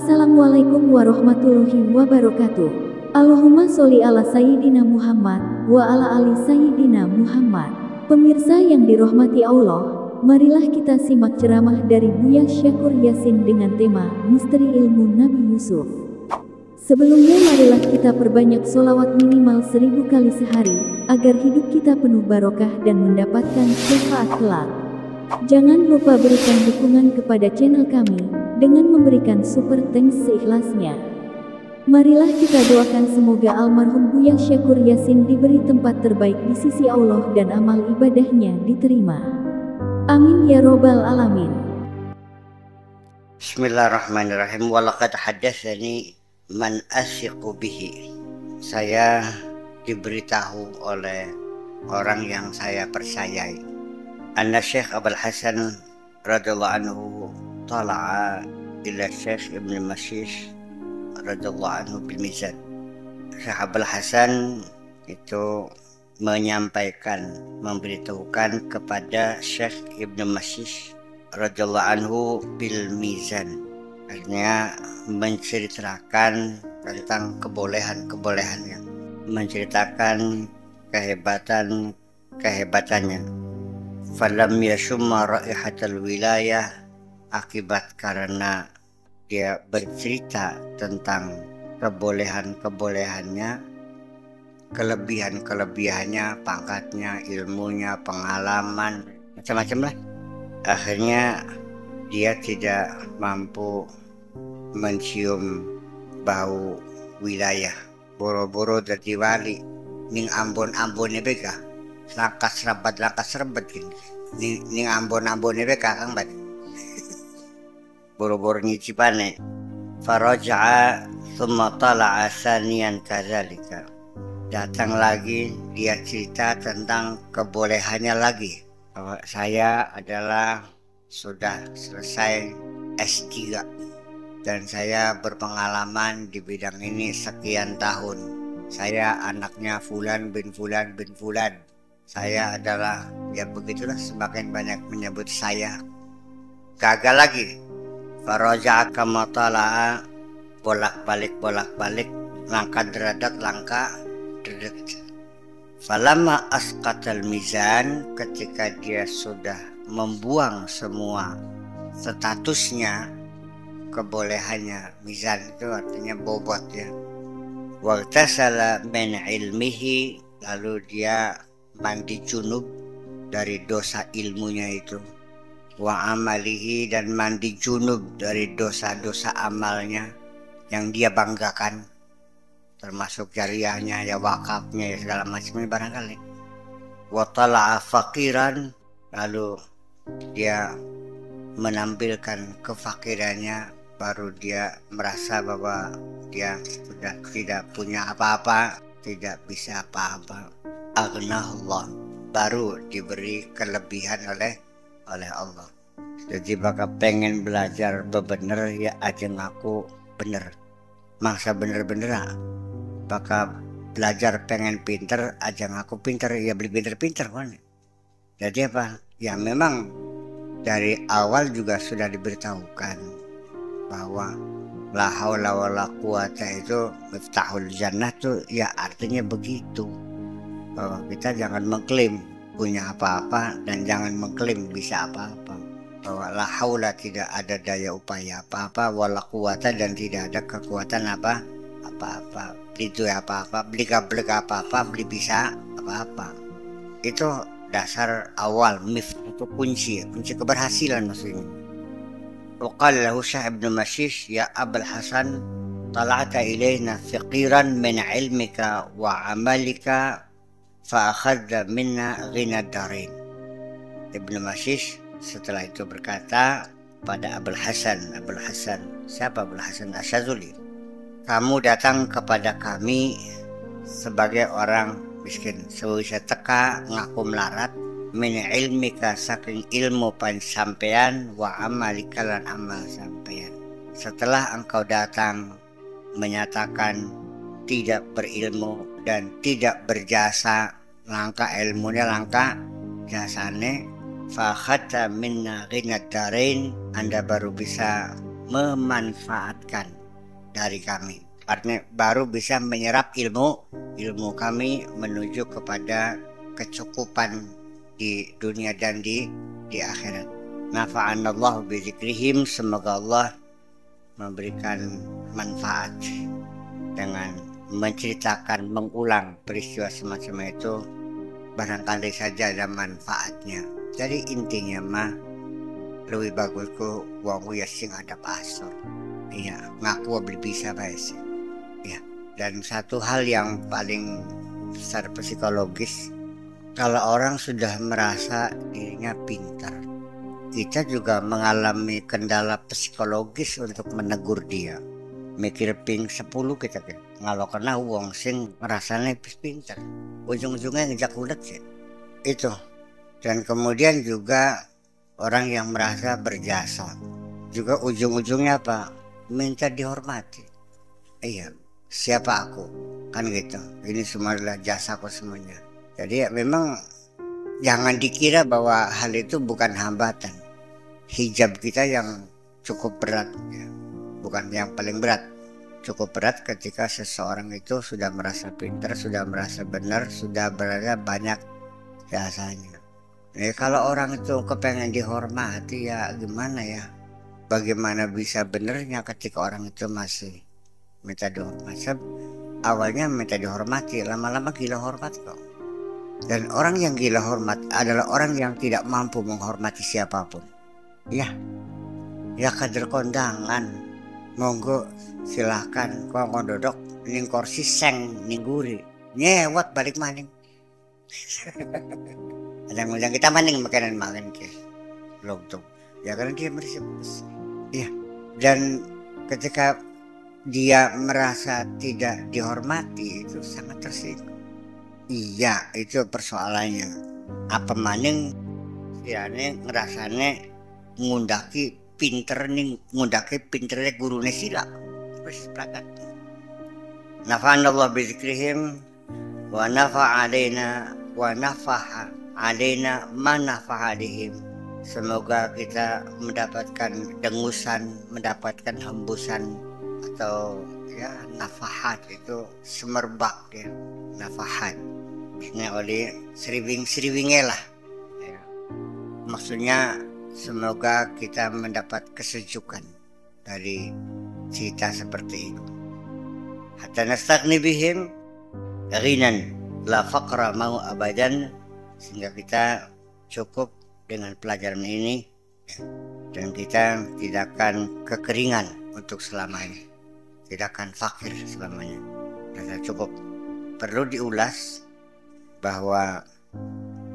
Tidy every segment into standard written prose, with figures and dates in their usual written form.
Assalamualaikum warahmatullahi wabarakatuh. Allahumma sholli ala Sayyidina Muhammad wa ala ali Sayyidina Muhammad. Pemirsa yang dirahmati Allah, marilah kita simak ceramah dari Buya Syakur Yasin dengan tema Misteri Ilmu Nabi Yusuf. Sebelumnya marilah kita perbanyak sholawat minimal 1000 kali sehari, agar hidup kita penuh barokah dan mendapatkan syafaat kelak. Jangan lupa berikan dukungan kepada channel kami dengan memberikan super thanks seikhlasnya. Marilah kita doakan semoga almarhum Buya Syakur Yasin diberi tempat terbaik di sisi Allah dan amal ibadahnya diterima. Amin ya robbal alamin. Bismillahirrahmanirrahim. Walaqad haddatsani man asyiqu bihi. Saya diberitahu oleh orang yang saya percayai. Anna Syekh Abul Hasan radhiyallahu anhu tala'a ila Syekh Ibn Mashish radhiyallahu anhu bil mizan. Syekh Abul Hasan itu menyampaikan, memberitahukan kepada Syekh Ibn Mashish radhiyallahu anhu bil mizan. Artinya menceritakan tentang kebolehan-kebolehannya, menceritakan kehebatan-kehebatannya. Falam yashumma raihatal wilayah, akibat karena dia bercerita tentang kebolehan-kebolehannya, kelebihan-kelebihannya, pangkatnya, ilmunya, pengalaman, macam-macam lah. Akhirnya dia tidak mampu mencium bau wilayah. Boro-boro dadi wali ning Ambon-ambone beka. Lakas serembat gini. Ning Ambon-ambone beka Kang Bat. Boro-boro nyicipane. Faraja'a thumma tala'a saniyan kadzalika. Datang lagi, dia cerita tentang kebolehannya lagi. Bahwa saya adalah sudah selesai S3 dan saya berpengalaman di bidang ini sekian tahun. Saya anaknya Fulan bin Fulan bin Fulan. Saya adalah, ya begitulah, semakin banyak menyebut saya. Gagal lagi. Faraja'a kama tala'a, bolak-balik, langkah deradat, langkah dedet. Falamma asqatal mizan, ketika dia sudah membuang semua statusnya, kebolehannya, mizan itu artinya bobot ya. Waqtasala min ilmihi, lalu dia mandi junub dari dosa ilmunya itu. Wa amalihi, dan mandi junub dari dosa-dosa amalnya yang dia banggakan, termasuk jariahnya, ya wakafnya, ya segala macamnya barangkali. Wa tala'a faqiran, lalu dia menampilkan kefakirannya, baru dia merasa bahwa dia sudah tidak punya apa-apa, tidak bisa apa-apa. Aghnahullah, baru diberi kelebihan oleh Allah. Jadi baka pengen belajar bebener ya ajeng aku bener. Mangsa bener-bener baka belajar pengen pinter ajeng aku pinter, ya beli pinter-pinter kan. Jadi apa? Ya memang dari awal juga sudah diberitahukan bahwa la haula wala quwata itu miftahul jannah tuh, ya artinya begitu. Bahwa kita jangan mengklaim punya apa-apa dan jangan mengklaim bisa apa-apa. Bahwa la haula, tidak ada daya upaya apa-apa, wala quwata, dan tidak ada kekuatan apa-apa. Itu apa-apa, beli apa-apa, beli bisa apa-apa. Itu dasar awal, itu kunci keberhasilan maksudnya. Waqala lahu Syekh Ibn Mashish, ya Abul Hasan, tala'ta ilayna faqiran min ilmika wa amalika fa akhadha minna ghina darin. Ibn Mashish setelah itu berkata pada Abul Hasan, siapa Abul Hasan Asyadzuli? Kamu datang kepada kami sebagai orang miskin, sewisa teka ngaku melarat, min ilmika, saking ilmu sampean, wa amalika, lan amal sampean. Setelah engkau datang menyatakan tidak berilmu dan tidak berjasa, langkah ilmunya, langkah jasane, fakhata minna ghinad darain, Anda baru bisa memanfaatkan dari kami. Artinya baru bisa menyerap ilmu kami menuju kepada kecukupan di dunia dan di akhirat. Nafa'anallahu bizikrihim, semoga Allah memberikan manfaat dengan menceritakan, mengulang peristiwa semacam itu. Barangkali saja ada manfaatnya. Jadi intinya mah lebih bagus ku wong ya sing ada pasor. Iya, ngaku beli bisa guys. Ya, dan satu hal yang paling secara psikologis, kalau orang sudah merasa dirinya pintar, kita juga mengalami kendala psikologis untuk menegur dia. Mikir ping 10 kita kan. Kalau kena wong sing merasanya pintar, ujung-ujungnya ngejak ulet sih. Itu. Dan kemudian juga orang yang merasa berjasa, juga ujung-ujungnya apa? Minta dihormati. Iya, siapa aku? Kan gitu. Ini semua adalah jasaku semuanya. Jadi ya memang jangan dikira bahwa hal itu bukan hambatan. Hijab kita yang cukup berat, ya. Bukan yang paling berat. Cukup berat ketika seseorang itu sudah merasa pintar, sudah merasa benar, sudah berada banyak jasanya. Kalau orang itu kepengen dihormati ya gimana ya? Bagaimana bisa benernya ketika orang itu masih minta dihormati? Awalnya minta dihormati, lama-lama gila hormat kok. Dan orang yang gila hormat adalah orang yang tidak mampu menghormati siapapun. Ya kader kondangan, monggo silahkan kau dodok ning kursi seng ning guri, nyewat balik maning. Ada yang ngundang kita maning makanan makan ke belum tuh ya karena dia merasa ya. Dan ketika dia merasa tidak dihormati itu sangat tersinggung. Iya, itu persoalannya. Apa maning siane ngerasane ngundaki pinternya gurune sila terus plakat. Nafa'anallahu bizikrihim wa nafa'a alaina wa nafa'a alaina manafa'alihim. Semoga kita mendapatkan dengusan, mendapatkan hembusan atau ya nafahat, itu semerbak ya, nafahat. Maksudnya oleh seriwingnya lah ya. Maksudnya semoga kita mendapat kesejukan dari cerita seperti itu. Hatta nastaghni bihim ghinan la faqra mau abadan, sehingga kita cukup dengan pelajaran ini dan kita tidak akan kekeringan untuk selamanya, tidak akan fakir selamanya. Kita cukup. Perlu diulas bahwa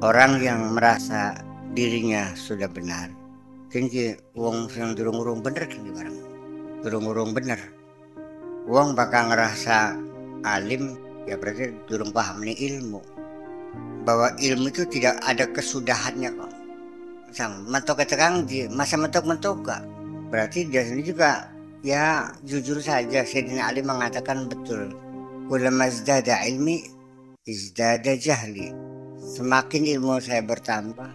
orang yang merasa dirinya sudah benar, tinggi wong yang durung-urung bener kan barang. Durung-urung bener. Wong bakal ngerasa alim ya berarti durung paham nih ilmu. Bahwa ilmu itu tidak ada kesudahannya kok. Sang mentok ketekang di masa mentok-mentok gak. Berarti dia sendiri juga ya jujur saja Sayyidina Ali mengatakan betul. Kullama izdada ilmi izdada jahli. Semakin ilmu saya bertambah,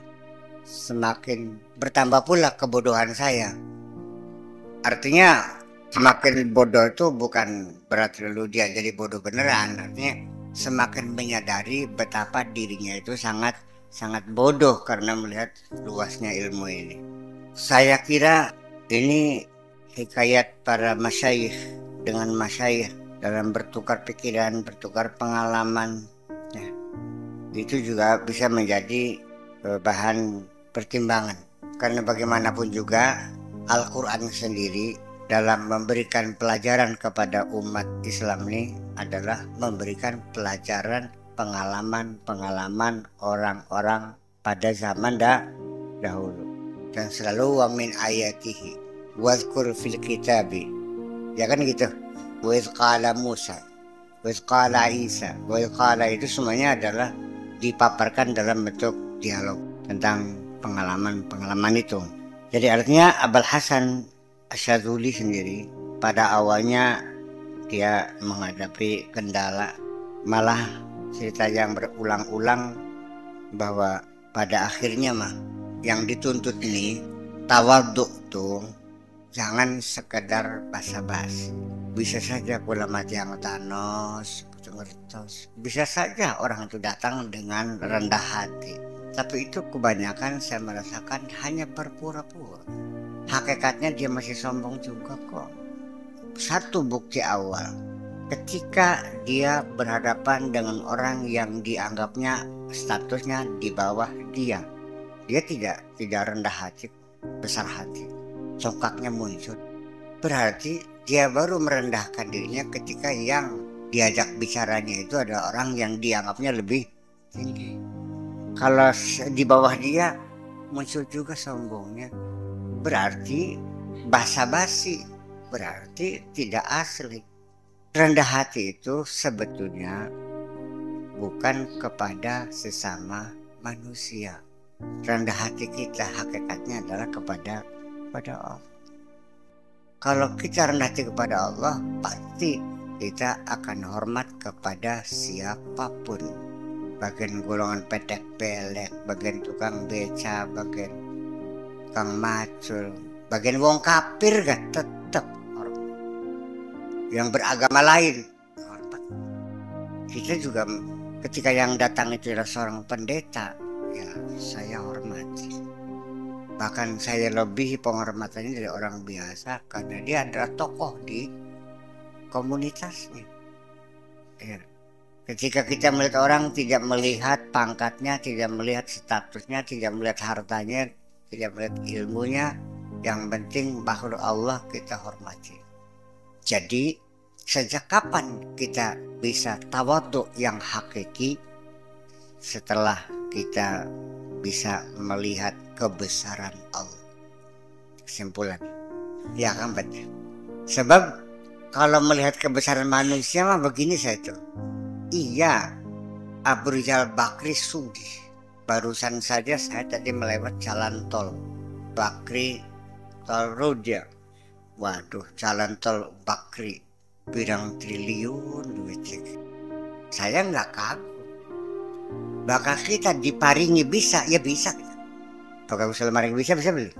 semakin bertambah pula kebodohan saya. Artinya semakin bodoh itu bukan berarti lalu dia jadi bodoh beneran. Artinya semakin menyadari betapa dirinya itu sangat bodoh karena melihat luasnya ilmu ini. Saya kira ini hikayat para masyayikh dengan masyayikh dalam bertukar pikiran, bertukar pengalaman ya. Itu juga bisa menjadi bahan pertimbangan. Karena bagaimanapun juga Al-Quran sendiri dalam memberikan pelajaran kepada umat Islam ini adalah memberikan pelajaran pengalaman orang-orang pada zaman dahulu. Dan selalu wa min ayatihi wadhkur fil kitabi, ya kan gitu. Wa idh qala Musa, wa idh qala Isa, wa idh qala, itu semuanya adalah dipaparkan dalam bentuk dialog tentang pengalaman itu. Jadi artinya Abul Hasan Asyadzuli sendiri pada awalnya dia menghadapi kendala, malah cerita yang berulang-ulang bahwa pada akhirnya mah yang dituntut ini tawadhu tuh jangan sekedar basa-basi, bisa saja kula mati yang tanos, ngertos. Bisa saja orang itu datang dengan rendah hati. Tapi itu kebanyakan saya merasakan hanya berpura-pura. Hakikatnya dia masih sombong juga kok. Satu bukti awal, ketika dia berhadapan dengan orang yang dianggapnya statusnya di bawah dia tidak rendah hati, besar hati. Songkaknya muncul. Berarti dia baru merendahkan dirinya ketika yang diajak bicaranya itu adalah orang yang dianggapnya lebih tinggi. Kalau di bawah dia muncul juga sombongnya, berarti basa-basi, berarti tidak asli. Rendah hati itu sebetulnya bukan kepada sesama manusia. Rendah hati kita hakikatnya adalah kepada Allah. Kalau kita rendah hati kepada Allah, pasti kita akan hormat kepada siapapun. Bagian golongan petek pelek, bagian tukang beca, bagian tukang macul, bagian wong kafir kan tetap hormat. Yang beragama lain hormat. Kita juga ketika yang datang itu adalah seorang pendeta, ya saya hormati. Bahkan saya lebih penghormatannya dari orang biasa karena dia adalah tokoh di komunitasnya. Ya. Ketika kita melihat orang tidak melihat pangkatnya, tidak melihat statusnya, tidak melihat hartanya, tidak melihat ilmunya, yang penting makhluk Allah kita hormati. Jadi sejak kapan kita bisa tawadhu yang hakiki? Setelah kita bisa melihat kebesaran Allah. Kesimpulan, ya kan benar. Sebab kalau melihat kebesaran manusia mah begini saja. Iya, Abu Rizal Bakri Sudi. Barusan saja saya tadi melewat jalan tol Bakri, tol Roja. Waduh, jalan tol Bakri, pirang triliun duit. Saya nggak kagum. Bakal kita diparingi bisa, ya bisa. Bakal usul maring bisa beli.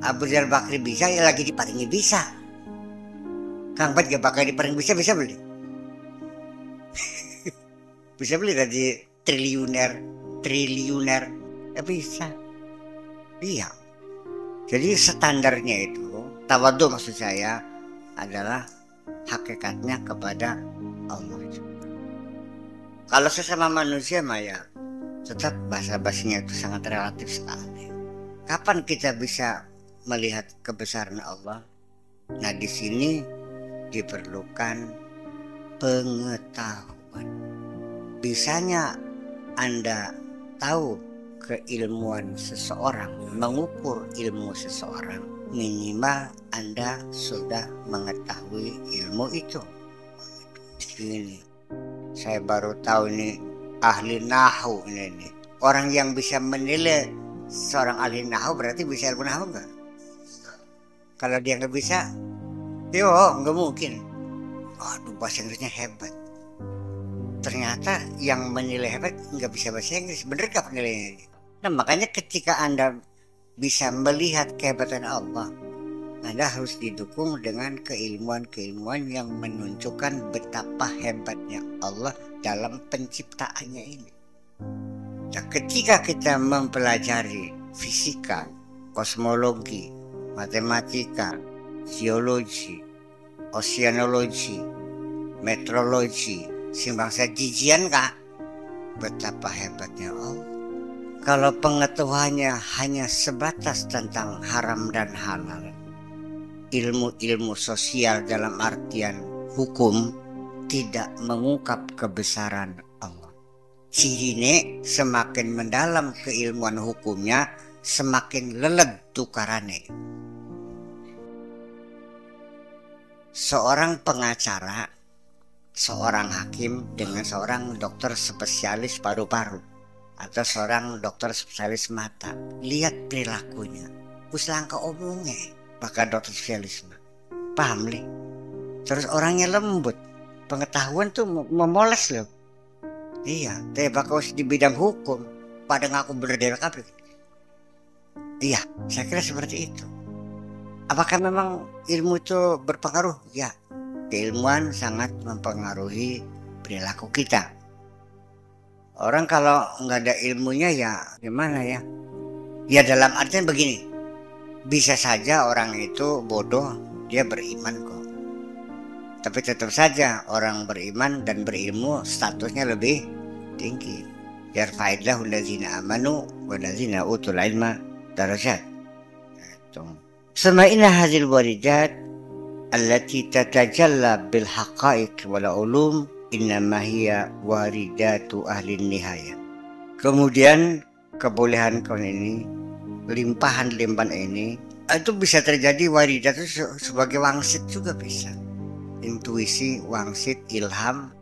Abu Rizal Bakri bisa, ya lagi diparingi bisa. Kang Bat gak bakal diparingi bisa beli. Bisa beli tadi triliuner, ya bisa. Iya. Jadi standarnya itu, tawadhu maksud saya adalah hakikatnya kepada Allah. Kalau sesama manusia Maya, tetap basa-basinya itu sangat relatif sekali. Kapan kita bisa melihat kebesaran Allah? Nah, di sini diperlukan pengetahuan. Bisanya Anda tahu keilmuan seseorang, mengukur ilmu seseorang, minimal Anda sudah mengetahui ilmu itu. Ini saya baru tahu nih, ahli nahu ini. Orang yang bisa menilai seorang ahli nahu berarti bisa ilmu nahu enggak? Kalau dia nggak bisa, nggak mungkin. Aduh, bahasa Inggrisnya hebat. Ternyata yang menilai hebat nggak bisa bahasa Inggris, bener gak penilaiannya? Nah, makanya ketika Anda bisa melihat kehebatan Allah, Anda harus didukung dengan keilmuan-keilmuan yang menunjukkan betapa hebatnya Allah dalam penciptaannya ini. Nah, ketika kita mempelajari fisika, kosmologi, matematika, geologi, oceanologi, meteorologi, simbangsa jijian kak, betapa hebatnya Allah. Kalau pengetahuannya hanya sebatas tentang haram dan halal, ilmu-ilmu sosial dalam artian hukum tidak mengungkap kebesaran Allah. Sirine semakin mendalam keilmuan hukumnya, semakin lelet tukarane. Seorang pengacara, seorang hakim dengan seorang dokter spesialis paru-paru atau seorang dokter spesialis mata, lihat perilakunya, us langka omongnya, bakal dokter spesialis paham nih. Terus orangnya lembut, pengetahuan tuh memoles loh. Iya, teh bakal di bidang hukum pada ngaku berdiri kabeh. Iya, saya kira seperti itu. Apakah memang ilmu itu berpengaruh? Ya, keilmuan sangat mempengaruhi perilaku kita. Orang kalau nggak ada ilmunya ya gimana ya? Ya dalam artian begini, bisa saja orang itu bodoh, dia beriman kok. Tapi tetap saja orang beriman dan berilmu statusnya lebih tinggi. Yarfa'illahu allazina amanu wallazina utul ilma darajat. Samaina hadhil waridat allati tatajalla bil haqa'iq wal ulum innama hiya waridatu ahli nihaya. Kemudian kebolehan kawan ini, limpahan-limpahan ini itu bisa terjadi waridat itu sebagai wangsit juga bisa. Intuisi, wangsit, ilham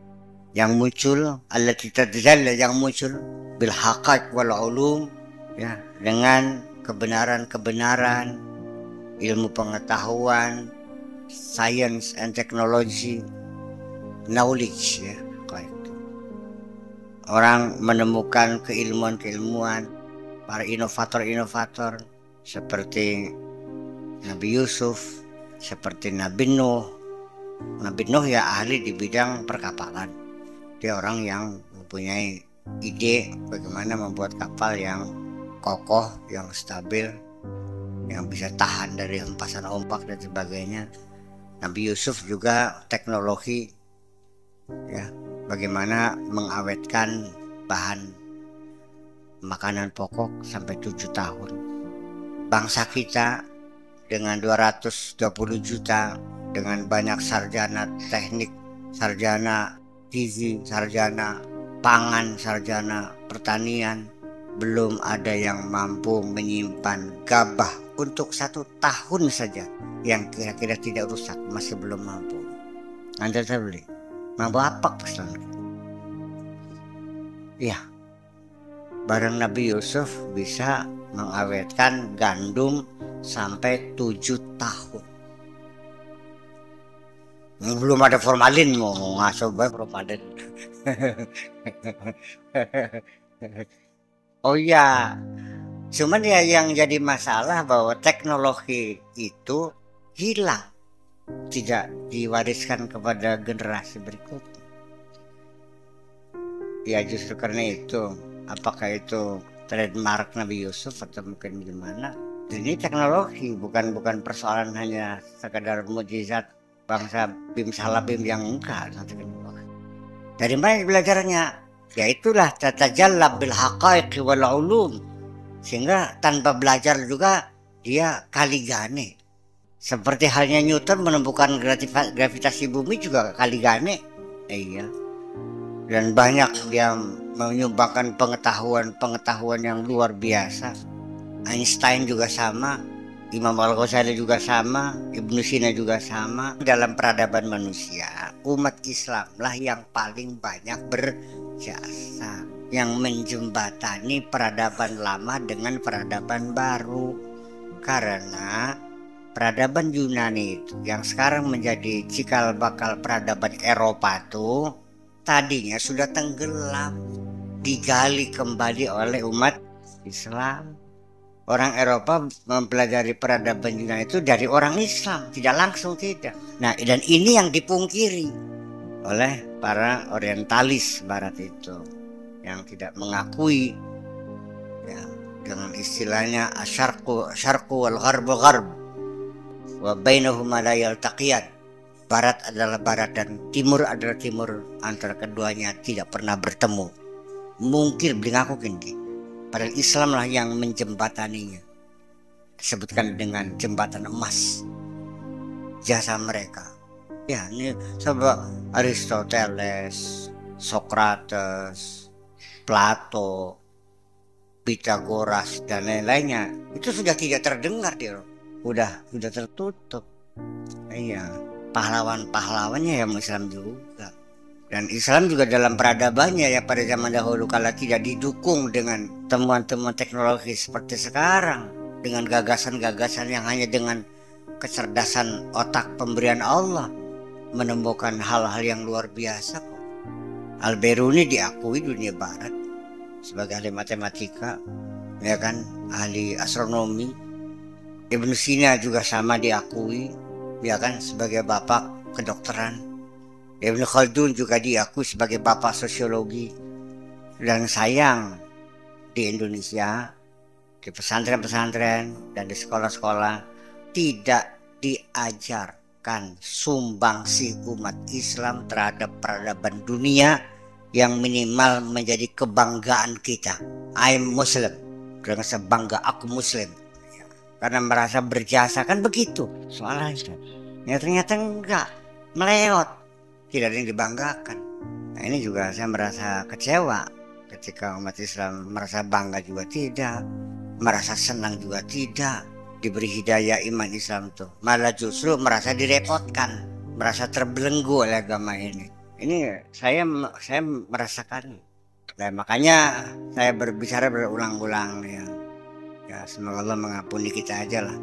yang muncul, allati tatajalla yang muncul bil haqa'iq wal ulum, ya, dengan kebenaran-kebenaran, ilmu pengetahuan, science and technology, knowledge, ya, kayak itu. Orang menemukan keilmuan-keilmuan, para inovator-inovator seperti Nabi Yusuf, seperti Nabi Nuh. Nabi Nuh ya ahli di bidang perkapalan. Dia orang yang mempunyai ide bagaimana membuat kapal yang kokoh, yang stabil, yang bisa tahan dari hempasan ombak dan sebagainya. Nabi Yusuf juga teknologi, ya, bagaimana mengawetkan bahan makanan pokok sampai 7 tahun. Bangsa kita dengan 220 juta, dengan banyak sarjana teknik, sarjana gizi, sarjana pangan, sarjana pertanian, belum ada yang mampu menyimpan gabah untuk 1 tahun saja yang kira-kira tidak rusak, masih belum mampu. Anda beli mampu apa pesan? Ya, barang Nabi Yusuf bisa mengawetkan gandum sampai 7 tahun. Belum ada formalin, mau ngaso bae formalin. Oh ya, cuman ya yang jadi masalah bahwa teknologi itu hilang, tidak diwariskan kepada generasi berikutnya. Ya justru karena itu, apakah itu trademark Nabi Yusuf atau mungkin gimana? Ini teknologi bukan persoalan hanya sekadar mukjizat bangsa Bim Salabim yang enggak. Dari mana belajarnya? Ya itulah tatajalla bil haqaiq wal ulum. Sehingga tanpa belajar juga dia kaligane. Seperti halnya Newton menemukan gravitasi bumi juga kaligane. Iya. Dan banyak yang menyumbangkan pengetahuan yang luar biasa. Einstein juga sama, Imam Al-Ghazali juga sama, Ibnu Sina juga sama. Dalam peradaban manusia, umat Islam lah yang paling banyak berjasa, yang menjembatani peradaban lama dengan peradaban baru. Karena peradaban Yunani itu yang sekarang menjadi cikal bakal peradaban Eropa itu tadinya sudah tenggelam, digali kembali oleh umat Islam. Orang Eropa mempelajari peradaban Yunani itu dari orang Islam, tidak langsung tidak. Nah, dan ini yang dipungkiri oleh para orientalis barat itu, yang tidak mengakui, ya, dengan istilahnya asyarqu wal gharbu gharb wa bainahuma la yaltaqiyan. Barat adalah barat dan timur adalah timur, antara keduanya tidak pernah bertemu. Mungkin ngaku gini. Padahal Islam lah yang menjembataninya. Disebutkan dengan jembatan emas. Jasa mereka. Ya, ini coba Aristoteles, Socrates, Plato, Pythagoras dan lain-lainnya itu sudah tidak terdengar dia. Sudah tertutup. Iya, pahlawan-pahlawannya ya Islam juga. Dan Islam juga dalam peradabannya ya pada zaman dahulu kala tidak didukung dengan temuan-temuan teknologi seperti sekarang, dengan gagasan-gagasan yang hanya dengan kecerdasan otak pemberian Allah menemukan hal-hal yang luar biasa. Al-Biruni diakui dunia barat sebagai ahli matematika, ya kan, ahli astronomi. Ibnu Sina juga sama diakui, ya kan, sebagai bapak kedokteran. Ibnu Khaldun juga diakui sebagai bapak sosiologi. Dan sayang di Indonesia, di pesantren-pesantren dan di sekolah-sekolah tidak diajarkan sumbangsi umat Islam terhadap peradaban dunia yang minimal menjadi kebanggaan kita. I'm Muslim, dengan sebangga aku Muslim, karena merasa berjasa, kan begitu soalnya. Ya ternyata enggak, melewat, tidak ada yang dibanggakan. Nah ini juga saya merasa kecewa ketika umat Islam merasa bangga juga tidak, merasa senang juga tidak, diberi hidayah iman Islam tuh, malah justru merasa direpotkan, merasa terbelenggu oleh agama ini. Ini saya merasakan. Nah, makanya saya berbicara berulang-ulang ya. Ya semoga Allah mengampuni kita aja lah.